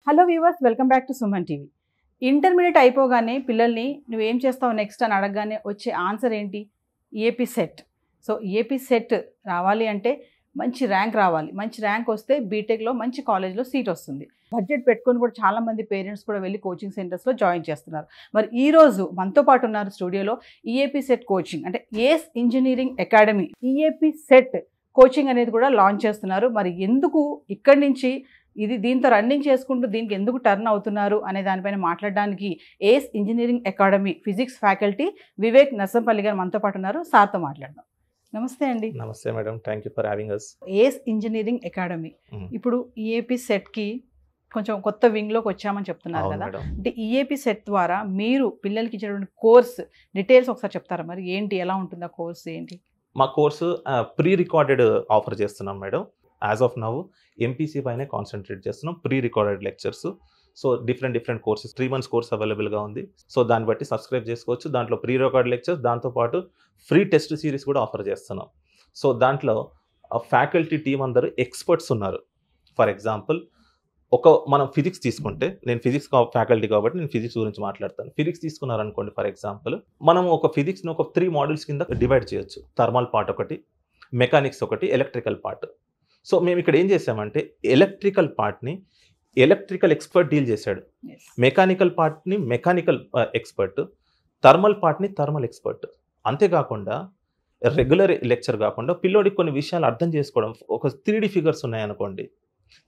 Hello viewers, welcome back to Suman TV. Intermediate అయిపోగానే పిల్లల్ని నువ్వేం చేస్తావు నెక్స్ట్ అని అడగగానే వచ్చే ఆన్సర్ ఏంటి? AP set. So AP set రావాలి అంటే మంచి ర్యాంక్ రావాలి. మంచి ర్యాంక్ వస్తే బీటెక్లో మంచి కాలేజ్లో సీట్ వస్తుంది. బడ్జెట్ పెట్టుకొని కూడా చాలామంది పేరెంట్స్ కూడా వెళ్ళి కోచింగ్ సెంటర్స్లో జాయిన్ చేస్తున్నారు. మరి ఈరోజు మనతో పాటు ఉన్నారు స్టూడియోలో ఈఏపీ సెట్ కోచింగ్ అంటే ACE Engineering academy EAP CET coaching అనేది కూడా లాంచ్ చేస్తున్నారు. మరి ఎందుకు ఇక్కడి నుంచి దీంతో రన్నింగ్ చేసుకుంటూ దీనికి ఎందుకు టర్న్ అవుతున్నారు అనే దానిపైన మాట్లాడడానికి ACE Engineering Academy physics faculty Vivek Narsampalli గారు మనతో పాటు ఉన్నారు. సార్తో మాట్లాడదాం. నమస్తే అండి. నమస్తే madam, thank you for having us. ACE Engineering Academy ఇప్పుడు ఈఏపీ సెట్కి కొంచెం కొత్త వింగ్లోకి వచ్చామని చెప్తున్నారు కదా. అంటే ఈఏపీ సెట్ ద్వారా మీరు పిల్లలకి ఇచ్చేటువంటి కోర్స్ డీటెయిల్స్ ఒకసారి చెప్తారా? మరి ఏంటి, ఎలా ఉంటుంది ఆ కోర్స్ ఏంటి? మా కోర్సు ప్రీ రికార్డెడ్ ఆఫర్ చేస్తున్నాం madam. As of now MPC పైనే కాన్సన్ట్రేట్ చేస్తున్నాం. Pre recorded lectures, so different courses 3 months course అవైలబుల్గా ఉంది. సో దాన్ని బట్టి సబ్స్క్రైబ్ చేసుకోవచ్చు. దాంట్లో ప్రీ రికార్డ్ లెక్చర్స్, దాంతోపాటు ఫ్రీ టెస్ట్ సిరీస్ కూడా ఆఫర్ చేస్తున్నాం. సో దాంట్లో ఫ్యాకల్టీ టీం అందరూ ఎక్స్పర్ట్స్ ఉన్నారు. ఫర్ ఎగ్జాంపుల్ మనం ఫిజిక్స్ తీసుకుంటే, నేను ఫిజిక్స్ ఫ్యాకల్టీ కాబట్టి నేను ఫిజిక్స్ గురించి మాట్లాడతాను. ఫిజిక్స్ తీసుకున్నారనుకోండి, ఫర్ ఎగ్జాంపుల్ మనం ఒక ఫిజిక్స్ని ఒక 3 modules కింద డివైడ్ చేయొచ్చు. థర్మల్ పార్ట్ ఒకటి, మెకానిక్స్ ఒకటి, ఎలక్ట్రికల్ పార్ట్. సో మేము ఇక్కడ ఏం చేసామంటే ఎలక్ట్రికల్ పార్ట్ని ఎలక్ట్రికల్ ఎక్స్పర్ట్ డీల్ చేశాడు, మెకానికల్ పార్ట్ని మెకానికల్ ఎక్స్పర్ట్, థర్మల్ పార్ట్ని థర్మల్ ఎక్స్పర్ట్. అంతేకాకుండా రెగ్యులర్ లెక్చర్ కాకుండా పిల్లోడికి కొన్ని విషయాలు అర్థం చేసుకోవడం, ఒక 3D ఫిగర్స్ ఉన్నాయనుకోండి,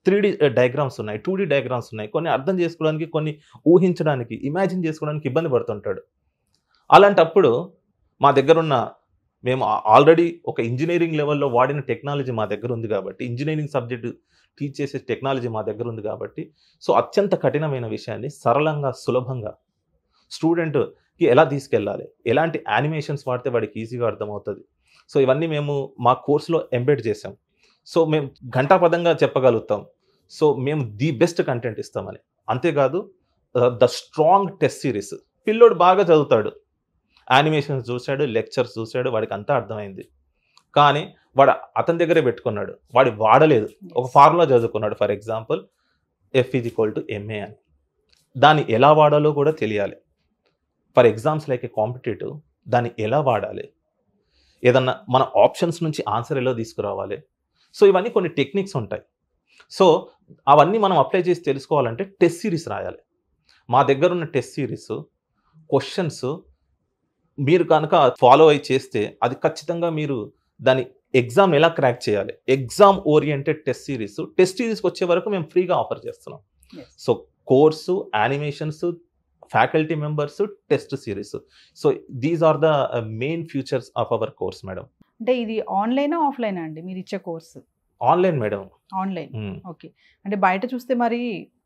3D డయాగ్రామ్స్ ఉన్నాయి, 2D డయాగ్రామ్స్ ఉన్నాయి, కొన్ని అర్థం చేసుకోవడానికి, కొన్ని ఊహించడానికి, ఇమాజిన్ చేసుకోవడానికి ఇబ్బంది పడుతుంటాడు. అలాంటప్పుడు మా దగ్గరున్న మేము ఆల్రెడీ ఒక ఇంజనీరింగ్ లెవెల్లో వాడిన టెక్నాలజీ మా దగ్గర ఉంది కాబట్టి, ఇంజనీరింగ్ సబ్జెక్టు టీచ్ చేసే టెక్నాలజీ మా దగ్గర ఉంది కాబట్టి, సో అత్యంత కఠినమైన విషయాన్ని సరళంగా, సులభంగా స్టూడెంట్కి ఎలా తీసుకెళ్ళాలి, ఎలాంటి యానిమేషన్స్ వాడితే వాడికి ఈజీగా అర్థమవుతుంది. సో ఇవన్నీ మేము మా కోర్సులో ఎంబెడ్ చేసాం. సో మేము ఘంటాపదంగా చెప్పగలుగుతాం. సో మేము ది బెస్ట్ కంటెంట్ ఇస్తామని. అంతేకాదు ద స్ట్రాంగ్ టెస్ట్ సిరీస్. పిల్లోడు బాగా చదువుతాడు, యానిమేషన్స్ చూశాడు, లెక్చర్స్ చూశాడు, వాడికి అంతా అర్థమైంది. కానీ వాడు అతని దగ్గరే పెట్టుకున్నాడు, వాడు వాడలేదు. ఒక ఫార్ములా చదువుకున్నాడు, ఫర్ ఎగ్జాంపుల్ F=ma అని. దాన్ని ఎలా వాడాలో కూడా తెలియాలి. For exams like A competitive దాన్ని ఎలా వాడాలి, ఏదన్నా మన ఆప్షన్స్ నుంచి ఆన్సర్ ఎలా తీసుకురావాలి. సో ఇవన్నీ కొన్ని టెక్నిక్స్ ఉంటాయి. సో అవన్నీ మనం అప్లై చేసి తెలుసుకోవాలంటే టెస్ట్ సిరీస్ రాయాలి. మా దగ్గర ఉన్న టెస్ట్ సిరీస్ క్వశ్చన్స్ మీరు కనుక ఫాలో అయి చేస్తే అది ఖచ్చితంగా మీరు దాని ఎగ్జామ్ ఎలా క్రాక్ చేయాలి, ఎగ్జామ్ ఓరియంటెడ్ టెస్ట్ సిరీస్కి వచ్చే వరకు మేము ఫ్రీగా ఆఫర్ చేస్తున్నాం. So course, animations, faculty members, test series. So these are the main futures of our course madam. అంటే ఇది ఆన్లైనా ఆఫ్లైనా అండి మీరు ఇచ్చే course? Online madam. Online. Okay. అంటే బయట చూస్తే మరి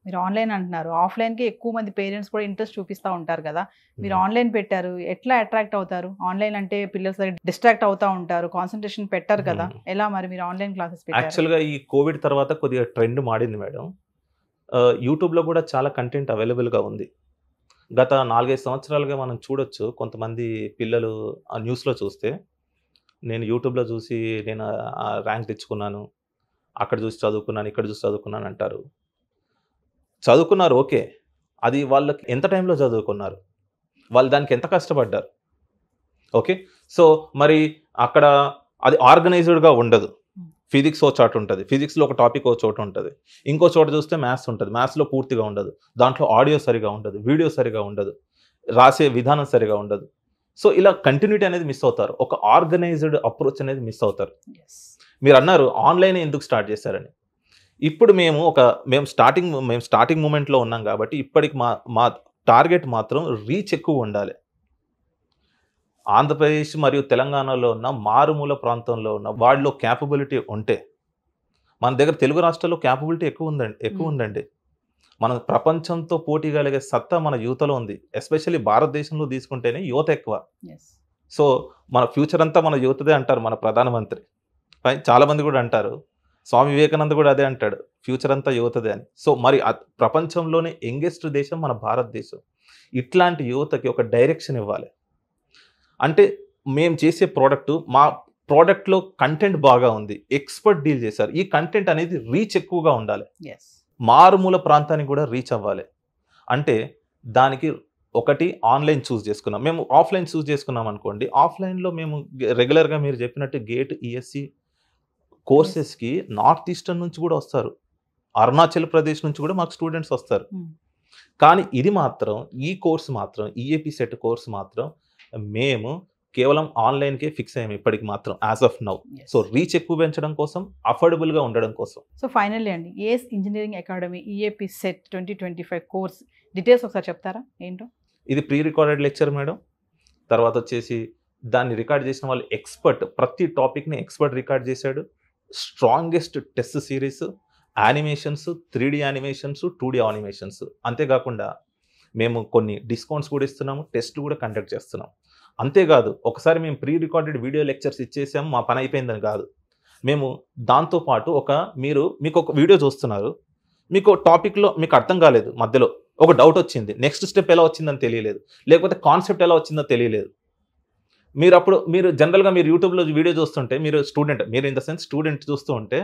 మీరు ఆన్లైన్ అంటున్నారు, ఆఫ్లైన్కి ఎక్కువ మంది పేరెంట్స్ కూడా ఇంట్రెస్ట్ చూపిస్తూ ఉంటారు కదా. మీరు ఆన్లైన్ పెట్టారు, ఎట్లా అట్రాక్ట్ అవుతారు? ఆన్లైన్ అంటే పిల్లలు సరిగ్గా డిస్ట్రాక్ట్ అవుతూ ఉంటారు, కాన్సన్ట్రేషన్ పెట్టారు కదా. ఎలా మరి మీరు ఆన్లైన్ క్లాసెస్ పెట్టారు? యాక్చువల్గా ఈ కోవిడ్ తర్వాత కొద్దిగా ట్రెండ్ మారింది మేడం. యూట్యూబ్లో కూడా చాలా కంటెంట్ అవైలబుల్గా ఉంది. గత 4-5 సంవత్సరాలుగా మనం చూడొచ్చు. కొంతమంది పిల్లలు ఆ న్యూస్లో చూస్తే, నేను యూట్యూబ్లో చూసి నేను ర్యాంక్ తెచ్చుకున్నాను, అక్కడ చూసి చదువుకున్నాను, ఇక్కడ చూసి చదువుకున్నాను అంటారు. చదువుకున్నారు, ఓకే. అది వాళ్ళకి ఎంత టైంలో చదువుకున్నారు, వాళ్ళు దానికి ఎంత కష్టపడ్డారు, ఓకే. సో మరి అక్కడ అది ఆర్గనైజ్డ్గా ఉండదు. ఫిజిక్స్ ఓ చోట ఉంటుంది, ఫిజిక్స్లో ఒక టాపిక్ ఓ చోట ఉంటుంది, ఇంకో చోట చూస్తే మ్యాథ్స్ ఉంటుంది, మ్యాథ్స్లో పూర్తిగా ఉండదు, దాంట్లో ఆడియో సరిగా ఉండదు, వీడియో సరిగా ఉండదు, రాసే విధానం సరిగా ఉండదు. సో ఇలా కంటిన్యూటీ అనేది మిస్ అవుతారు, ఒక ఆర్గనైజ్డ్ అప్రోచ్ అనేది మిస్ అవుతారు. మీరు అన్నారు ఆన్లైన్ ఎందుకు స్టార్ట్ చేశారని. ఇప్పుడు మేము స్టార్టింగ్ మూమెంట్లో ఉన్నాం కాబట్టి ఇప్పటికి మా టార్గెట్ మాత్రం రీచ్ ఎక్కువ ఉండాలి. ఆంధ్రప్రదేశ్ మరియు తెలంగాణలో ఉన్న మారుమూల ప్రాంతంలో ఉన్న వాళ్ళలో క్యాపబిలిటీ ఉంటే, మన దగ్గర తెలుగు రాష్ట్రాల్లో క్యాపబిలిటీ ఎక్కువ ఉందండి. మన ప్రపంచంతో పోటీ కలిగే సత్తా మన యువతలో ఉంది. ఎస్పెషల్లీ భారతదేశంలో తీసుకుంటేనే యువత ఎక్కువ. సో మన ఫ్యూచర్ అంతా మన యువతదే అంటారు మన ప్రధానమంత్రి. చాలామంది కూడా అంటారు, స్వామి వివేకానంద కూడా అదే అంటాడు, ఫ్యూచర్ అంతా యువతదే అని. సో మరి ప్రపంచంలోనే యంగెస్ట్ దేశం మన భారతదేశం. ఇట్లాంటి యువతకి ఒక డైరెక్షన్ ఇవ్వాలి. అంటే మేము చేసే మా ప్రోడక్ట్లో కంటెంట్ బాగా ఉంది, ఎక్స్పర్ట్ డీల్ చేశారు, ఈ కంటెంట్ అనేది రీచ్ ఎక్కువగా ఉండాలి. మారుమూల ప్రాంతానికి కూడా రీచ్ అవ్వాలి. అంటే దానికి ఒకటి ఆన్లైన్ చూస్ చేసుకున్నాం. మేము ఆఫ్లైన్ చూస్ చేసుకున్నాం అనుకోండి, ఆఫ్లైన్లో మేము రెగ్యులర్గా మీరు చెప్పినట్టు గేట్ ఈఎస్సి కోర్సెస్కి నార్త్ ఈస్టర్న్ నుంచి కూడా వస్తారు, అరుణాచల్ ప్రదేశ్ నుంచి కూడా మాకు స్టూడెంట్స్ వస్తారు. కానీ ఇది మాత్రం ఈ కోర్స్ మాత్రం ఈఏపీ సెట్ కోర్స్ మాత్రం మేము కేవలం ఆన్లైన్కే ఫిక్స్ అయ్యాము ఇప్పటికి మాత్రం as of now. So reach ఎక్కువ పెంచడం కోసం, అఫోర్డబుల్గా ఉండడం కోసం. సో ఫైనల్లీ అండి, AS engineering academy EAP CET 2025 course details ఒకసారి చెప్తారా ఏంటో? ఇది ప్రీ రికార్డెడ్ లెక్చర్ మేడం. తర్వాత వచ్చేసి దాన్ని రికార్డ్ చేసిన వాళ్ళు ఎక్స్పర్ట్, ప్రతి టాపిక్ని ఎక్స్పర్ట్ రికార్డ్ చేశాడు. Strongest test series, animations, 3D animations, 2D animations. అంతేకాకుండా మేము కొన్ని డిస్కౌంట్స్ కూడా ఇస్తున్నాము, టెస్ట్ కూడా కండక్ట్ చేస్తున్నాం. అంతేకాదు ఒకసారి మేము ప్రీ రికార్డెడ్ వీడియో లెక్చర్స్ ఇచ్చేసాము, మా పని అయిపోయిందని కాదు. మేము దాంతోపాటు మీకు ఒక వీడియో చూస్తున్నారు, మీకు టాపిక్లో మీకు అర్థం కాలేదు, మధ్యలో ఒక డౌట్ వచ్చింది, నెక్స్ట్ స్టెప్ ఎలా వచ్చిందని తెలియలేదు, లేకపోతే కాన్సెప్ట్ ఎలా వచ్చిందో తెలియలేదు. మీరు జనరల్గా మీరు యూట్యూబ్లో వీడియో చూస్తుంటే, మీరు ఇన్ ద సెన్స్ స్టూడెంట్ చూస్తూ ఉంటే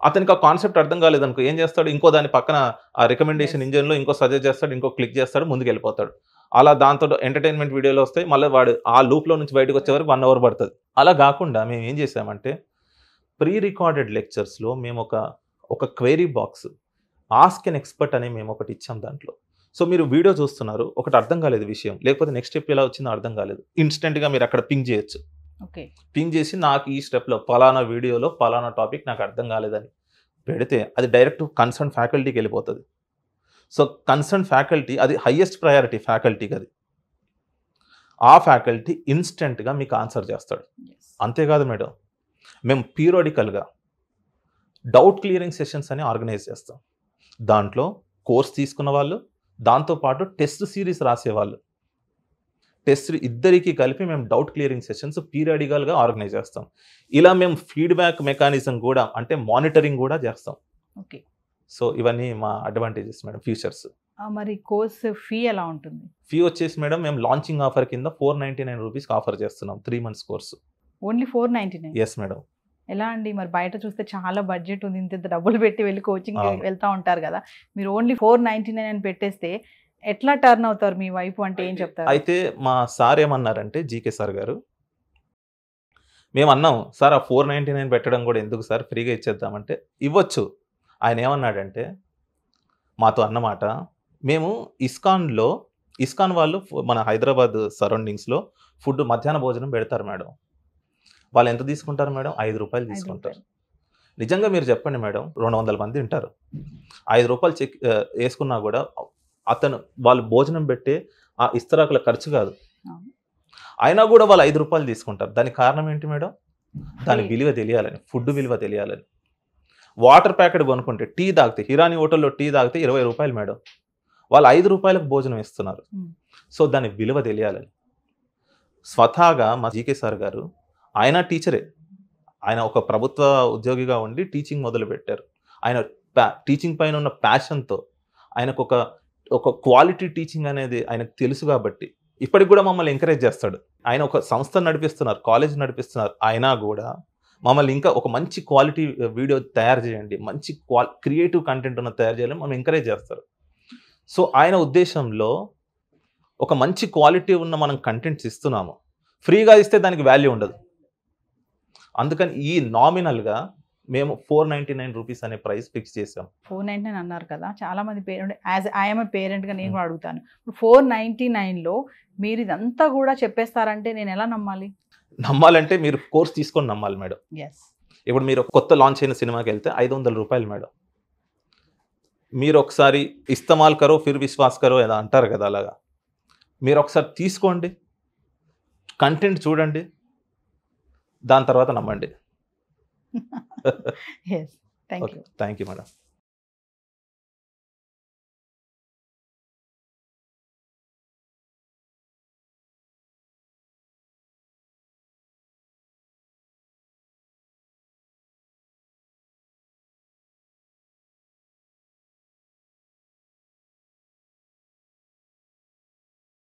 అతనికి ఆ కాన్సెప్ట్ అర్థం కాలేదనుకో ఏం చేస్తాడు, ఇంకో దాని పక్కన ఆ రికమెండేషన్ ఇంజన్లో ఇంకో సజెస్ట్ చేస్తాడు, ఇంకో క్లిక్ చేస్తాడు, ముందుకు వెళ్ళిపోతాడు. అలా దాంతో ఎంటర్టైన్మెంట్ వీడియోలు వస్తాయి, మళ్ళీ వాడు ఆ లూప్లో నుంచి బయటకు వచ్చే వరకు 1 అవర్ పడుతుంది. అలా కాకుండా మేము ఏం చేసామంటే ప్రీ రికార్డెడ్ లెక్చర్స్లో మేము ఒక query box, ask an expert అని మేము ఒకటి ఇచ్చాం దాంట్లో. సో మీరు వీడియో చూస్తున్నారు, ఒకటి అర్థం కాలేదు విషయం, లేకపోతే నెక్స్ట్ స్టెప్ ఎలా వచ్చిందో అర్థం కాలేదు, ఇన్స్టెంట్గా మీరు అక్కడ పింగ్ చేయొచ్చు. పింగ్ చేసి నాకు ఈ స్టెప్లో పలానా వీడియోలో పలానా టాపిక్ నాకు అర్థం కాలేదని పెడితే అది డైరెక్ట్ కన్సర్న్ ఫ్యాకల్టీకి వెళ్ళిపోతుంది. సో కన్సర్న్ ఫ్యాకల్టీ, అది హైయెస్ట్ ప్రయారిటీ ఫ్యాకల్టీకి, అది ఆ ఫ్యాకల్టీ ఇన్స్టెంట్గా మీకు ఆన్సర్ చేస్తాడు. అంతేకాదు మేడం, మేము పీరియాడికల్గా డౌట్ క్లియరింగ్ సెషన్స్ అని ఆర్గనైజ్ చేస్తాం. దాంట్లో కోర్స్ తీసుకున్న వాళ్ళు, దాంతోపాటు టెస్ట్ సిరీస్ రాసేవాళ్ళు, టెస్ట్ ఇద్దరికి కలిపి మేము డౌట్ క్లియరింగ్ సెషన్స్ పీరియాడికల్గా ఆర్గనైజ్ చేస్తాం. ఇలా మేము ఫీడ్బ్యాక్ మెకానిజం కూడా, అంటే మానిటరింగ్ కూడా చేస్తాం. ఓకే. సో ఇవన్నీ మా అడ్వాంటేజెస్ మేడం, ఫీచర్స్. మరి కోర్స్ ఫీ ఎలా ఉంటుంది? ఫీ వచ్చేసి మేడం మేము లాంచింగ్ ఆఫర్ కింద 499 రూపీస్కి ఆఫర్ చేస్తున్నాం 3 months course. Only 499? Yes madam. ఎలా అండి మరి, బయట చూస్తే చాలా బడ్జెట్ ఉంది, ఇంత డబ్బులు పెట్టి వెళ్ళి కోచింగ్ వెళ్తూ ఉంటారు కదా, మీరు ఓన్లీ 499 అని పెట్టేస్తే ఎట్లా టర్న్ అవుతారు మీ వైపు, అంటే ఏం చెప్తారు? అయితే మా సార్ ఏమన్నారంటే, జీకే సార్ గారు, మేము అన్నాం సార్ ఆ 499 పెట్టడం కూడా ఎందుకు సార్, ఫ్రీగా ఇచ్చేద్దామంటే ఇవ్వచ్చు. ఆయన ఏమన్నాడంటే మాతో అన్నమాట, మేము ఇస్కాన్ వాళ్ళు మన హైదరాబాద్ సరౌండింగ్స్లో ఫుడ్ మధ్యాహ్న భోజనం పెడతారు మేడం. వాళ్ళు ఎంత తీసుకుంటారు మేడం? 5 రూపాయలు తీసుకుంటారు. నిజంగా మీరు చెప్పండి మేడం, 200 మంది ఉంటారు, 5 రూపాయలు చెక్ వేసుకున్నా కూడా వాళ్ళు భోజనం పెట్టే ఆ ఇస్తరాకుల ఖర్చు కాదు, అయినా కూడా వాళ్ళు 5 రూపాయలు తీసుకుంటారు. దానికి కారణం ఏంటి మేడం? దాని విలువ తెలియాలని, ఫుడ్ విలువ తెలియాలని. వాటర్ ప్యాకెట్ కొనుక్కుంటే, టీ తాగితే, హిరానీ హోటల్లో టీ తాగితే 20 రూపాయలు మేడం, వాళ్ళు 5 రూపాయలకు భోజనం ఇస్తున్నారు. సో దాని విలువ తెలియాలని స్వతహాగా మా జీకే సార్ గారు, ఆయన టీచరే, ఆయన ఒక ప్రభుత్వ ఉద్యోగిగా ఉండి టీచింగ్ మొదలుపెట్టారు. ఆయన టీచింగ్ పైన ఉన్న ప్యాషన్తో ఆయనకు ఒక క్వాలిటీ టీచింగ్ అనేది ఆయనకు తెలుసు కాబట్టి ఇప్పటికి కూడా మమ్మల్ని ఎంకరేజ్ చేస్తాడు. ఆయన ఒక సంస్థ నడిపిస్తున్నారు, కాలేజ్ నడిపిస్తున్నారు, అయినా కూడా మమ్మల్ని ఇంకా ఒక మంచి క్వాలిటీ వీడియో తయారు చేయండి, మంచి క్రియేటివ్ కంటెంట్ ఉన్న తయారు చేయాలని మమ్మల్ని ఎంకరేజ్ చేస్తారు. సో ఆయన ఉద్దేశంలో ఒక మంచి క్వాలిటీ ఉన్న మనం కంటెంట్స్ ఇస్తున్నాము, ఫ్రీగా ఇస్తే దానికి వాల్యూ ఉండదు. అందుకని ఈ నామినల్గా మేము 499 రూపీస్ అనే ప్రైస్ ఫిక్స్ చేసాం. 499 అన్నారు కదా, చాలా మంది పేరెంట్, యాజ్ ఐఎమ్ పేరెంట్గా నేను కూడా అడుగుతాను, 499లో మీరు ఇదంతా కూడా చెప్పేస్తారంటే నేను ఎలా నమ్మాలి? నమ్మాలంటే మీరు కోర్స్ తీసుకొని నమ్మాలి మేడం. ఇప్పుడు మీరు కొత్త లాంచ్ అయిన సినిమాకి వెళ్తే 500 రూపాయలు మేడం. మీరు ఒకసారి ఇస్తమాల్ కరో ఫిర్ విశ్వాస్ కరో ఏదో అంటారు కదా, అలాగా మీరు ఒకసారి తీసుకోండి, కంటెంట్ చూడండి, దాని తర్వాత నమ్మండి. Yes, thank you. Thank you, madam.